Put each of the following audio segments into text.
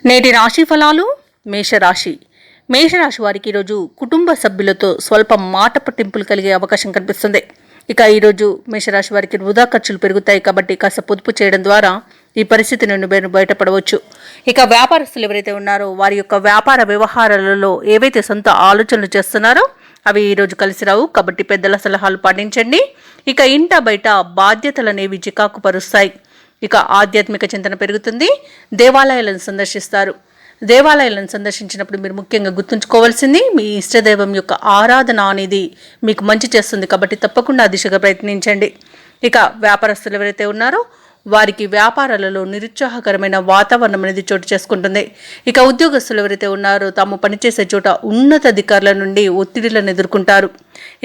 నేటి రాశి ఫలాలు. మేషరాశి వారికి ఈరోజు కుటుంబ సభ్యులతో స్వల్ప మాట పట్టింపులు కలిగే అవకాశం కనిపిస్తుంది. ఇక ఈరోజు మేషరాశి వారికి వృధా ఖర్చులు పెరుగుతాయి కాబట్టి కాస్త పొదుపు చేయడం ద్వారా ఈ పరిస్థితి నుండి బయటపడవచ్చు. ఇక వ్యాపారస్తులు ఎవరైతే ఉన్నారో వారి యొక్క వ్యాపార వ్యవహారాలలో ఏవైతే సొంత ఆలోచనలు చేస్తున్నారో అవి ఈరోజు కలిసి రావు కాబట్టి పెద్దల సలహాలు పాటించండి. ఇక ఇంట బయట బాధ్యతలు అనేవి చికాకు పరుస్తాయి. ఇక ఆధ్యాత్మిక చింతన పెరుగుతుంది. దేవాలయాలను సందర్శిస్తారు. దేవాలయాలను సందర్శించినప్పుడు మీరు ముఖ్యంగా గుర్తుంచుకోవాల్సింది మీ ఇష్టదైవం యొక్క ఆరాధన అనేది మీకు మంచి చేస్తుంది కాబట్టి తప్పకుండా ఆ దిశగా ప్రయత్నించండి. ఇక వ్యాపారస్తులు ఎవరైతే ఉన్నారో వారికి వ్యాపారాలలో నిరుత్సాహకరమైన వాతావరణం అనేది చోటు చేసుకుంటుంది. ఇక ఉద్యోగస్తులు ఎవరైతే ఉన్నారో తాము పనిచేసే చోట ఉన్నతాధికారుల నుండి ఒత్తిడిలను ఎదుర్కొంటారు.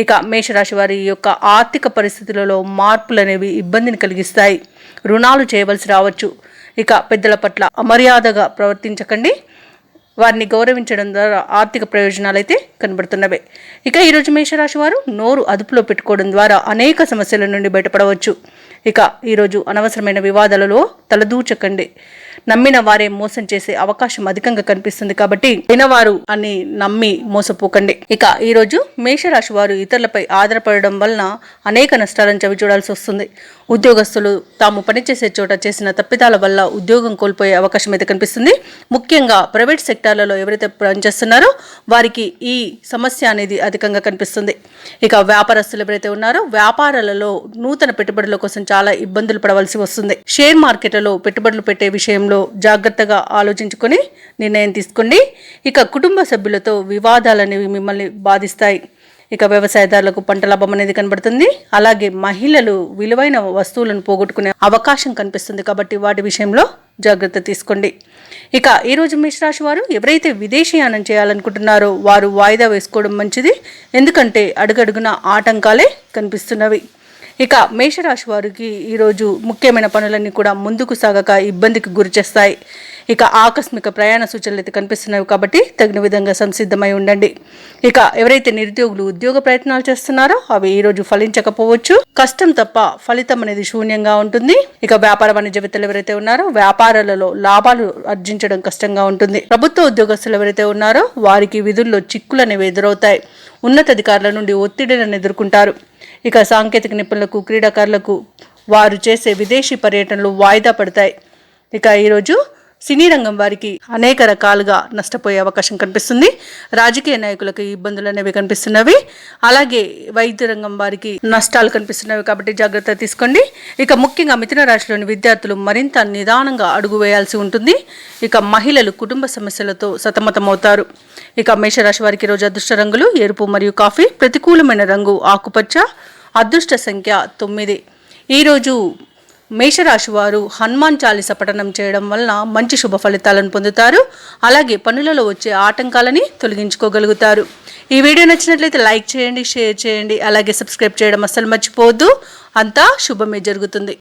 ఇక మేషరాశి వారి యొక్క ఆర్థిక పరిస్థితులలో మార్పులు అనేవి ఇబ్బందిని కలిగిస్తాయి. రుణాలు చేయవలసి రావచ్చు. ఇక పెద్దల పట్ల అమర్యాదగా ప్రవర్తించకండి. వారిని గౌరవించడం ద్వారా ఆర్థిక ప్రయోజనాలు అయితే కనబడుతున్నవే. ఇక ఈరోజు మేషరాశి వారు నోరు అదుపులో పెట్టుకోవడం ద్వారా అనేక సమస్యల నుండి బయటపడవచ్చు. ఇక ఈరోజు అనవసరమైన వివాదాలలో తలదూచకండి. నమ్మిన వారే మోసం చేసే అవకాశం అధికంగా కనిపిస్తుంది కాబట్టి అయినవారు అని నమ్మి మోసపోకండి. ఇక ఈరోజు మేషరాశి వారు ఇతరులపై ఆధారపడడం వలన అనేక నష్టాలను చవిచూడాల్సి వస్తుంది. ఉద్యోగస్తులు తాము పనిచేసే చోట చేసిన తప్పిదాల వల్ల ఉద్యోగం కోల్పోయే అవకాశం అయితే కనిపిస్తుంది. ముఖ్యంగా ప్రైవేట్ సెక్టార్లలో ఎవరైతే పనిచేస్తున్నారో వారికి ఈ సమస్య అనేది అధికంగా కనిపిస్తుంది. ఇక వ్యాపారస్తులు ఎవరైతే ఉన్నారో వ్యాపారాలలో నూతన పెట్టుబడుల కోసం చాలా ఇబ్బందులు పడవలసి వస్తుంది. షేర్ మార్కెట్లలో పెట్టుబడులు పెట్టే విషయంలో జాగ్రత్తగా ఆలోచించుకొని నిర్ణయం తీసుకోండి. ఇక కుటుంబ సభ్యులతో వివాదాలు అనేవి మిమ్మల్ని బాధిస్తాయి. ఇక వ్యవసాయదారులకు పంట లాభం అనేది కనబడుతుంది. అలాగే మహిళలు విలువైన వస్తువులను పోగొట్టుకునే అవకాశం కనిపిస్తుంది కాబట్టి వాటి విషయంలో జాగ్రత్త తీసుకోండి. ఇక ఈరోజు మేషరాశి వారు ఎవరైతే విదేశీయానం చేయాలనుకుంటున్నారో వారు వాయిదా వేసుకోవడం మంచిది. ఎందుకంటే అడుగడుగున ఆటంకాలే కనిపిస్తున్నవి. ఇక మేషరాశి వారికి ఈరోజు ముఖ్యమైన పనులన్నీ కూడా ముందుకు సాగక ఇబ్బందికి గురి చేస్తాయి. ఇక ఆకస్మిక ప్రయాణ సూచనలు అయితే కనిపిస్తున్నాయి కాబట్టి తగిన విధంగా సంసిద్ధమై ఉండండి. ఇక ఎవరైతే నిరుద్యోగులు ఉద్యోగ ప్రయత్నాలు చేస్తున్నారో అవి ఈరోజు ఫలించకపోవచ్చు. కష్టం తప్ప ఫలితం అనేది శూన్యంగా ఉంటుంది. ఇక వ్యాపార వాణిజ్యవేత్తలు ఎవరైతే ఉన్నారో వ్యాపారాలలో లాభాలు ఆర్జించడం కష్టంగా ఉంటుంది. ప్రభుత్వ ఉద్యోగస్తులు ఎవరైతే ఉన్నారో వారికి విధుల్లో చిక్కులు అనేవి ఎదురవుతాయి. ఉన్నతాధికారుల నుండి ఒత్తిడిలను ఎదుర్కొంటారు. ఇక సాంకేతిక నిపుణులకు క్రీడాకారులకు వారు చేసే విదేశీ పర్యటనలు వాయిదా పడతాయి. ఇక ఈరోజు సినీ రంగం వారికి అనేక రకాలుగా నష్టపోయే అవకాశం కనిపిస్తుంది. రాజకీయ నాయకులకు ఇబ్బందులు అనేవి కనిపిస్తున్నవి. అలాగే వైద్య రంగం వారికి నష్టాలు కనిపిస్తున్నవి కాబట్టి జాగ్రత్త తీసుకోండి. ఇక ముఖ్యంగా మిథున రాశిలోని విద్యార్థులు మరింత నిదానంగా అడుగు వేయాల్సి ఉంటుంది. ఇక మహిళలు కుటుంబ సమస్యలతో సతమతమవుతారు. ఇక మేషరాశి వారికి ఈరోజు అదృష్ట రంగులు ఎరుపు మరియు కాఫీ. ప్రతికూలమైన రంగు ఆకుపచ్చ. అదృష్ట సంఖ్య 9. ఈరోజు మేషరాశి వారు హనుమాన్ చాలీస పఠనం చేయడం వలన మంచి శుభ ఫలితాలను పొందుతారు. అలాగే పనులలో వచ్చే ఆటంకాలని తొలగించుకోగలుగుతారు. ఈ వీడియో నచ్చినట్లయితే లైక్ చేయండి, షేర్ చేయండి, అలాగే సబ్స్క్రైబ్ చేయడం అస్సలు మర్చిపోవద్దు. అంతా శుభమే జరుగుతుంది.